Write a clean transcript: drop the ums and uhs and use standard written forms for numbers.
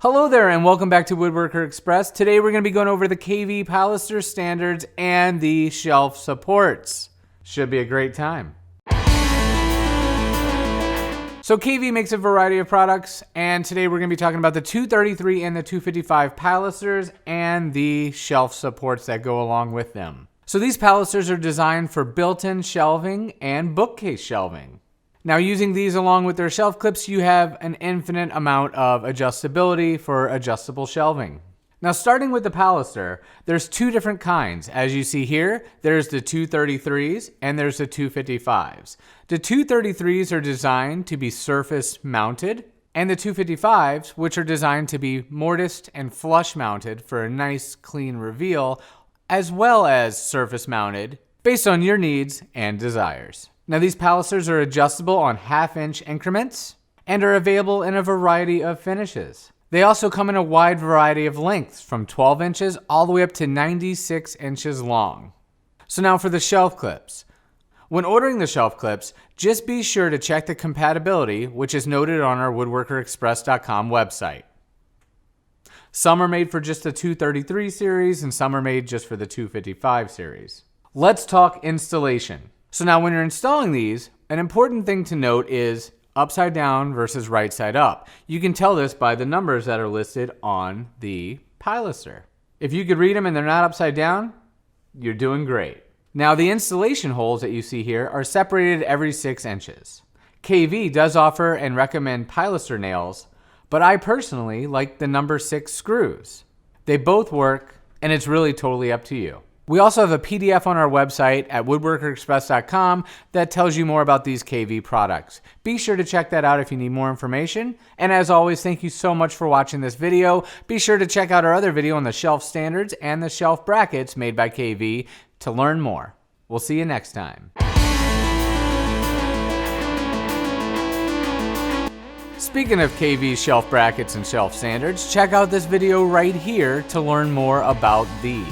Hello there and welcome back to Woodworker Express. Today we're going to be going over the KV Pilaster standards and the shelf supports. Should be a great time. So KV makes a variety of products, and today we're going to be talking about the 233 and the 255 Pilasters and the shelf supports that go along with them. So these Pilasters are designed for built-in shelving and bookcase shelving. Now, using these along with their shelf clips, you have an infinite amount of adjustability for adjustable shelving. Now, starting with the Pilaster, there's two different kinds. As you see here, there's the 233s and there's the 255s. The 233s are designed to be surface mounted, and the 255s, which are designed to be mortised and flush mounted for a nice clean reveal, as well as surface mounted based on your needs and desires. Now, these Pilasters are adjustable on 1/2-inch increments and are available in a variety of finishes. They also come in a wide variety of lengths, from 12 inches all the way up to 96 inches long. So now for the shelf clips. When ordering the shelf clips, just be sure to check the compatibility, which is noted on our Woodworker Express.com website. Some are made for just the 233 series and some are made just for the 255 series. Let's talk installation. So now when you're installing these, an important thing to note is upside down versus right side up. You can tell this by the numbers that are listed on the Pilaster. If you could read them and they're not upside down, you're doing great. Now, the installation holes that you see here are separated every 6 inches. KV does offer and recommend Pilaster nails, but I personally like the number 6 screws. They both work, and it's really totally up to you. We also have a PDF on our website at woodworkerexpress.com that tells you more about these KV products. Be sure to check that out if you need more information. And as always, thank you so much for watching this video. Be sure to check out our other video on the shelf standards and the shelf brackets made by KV to learn more. We'll see you next time. Speaking of KV shelf brackets and shelf standards, check out this video right here to learn more about these.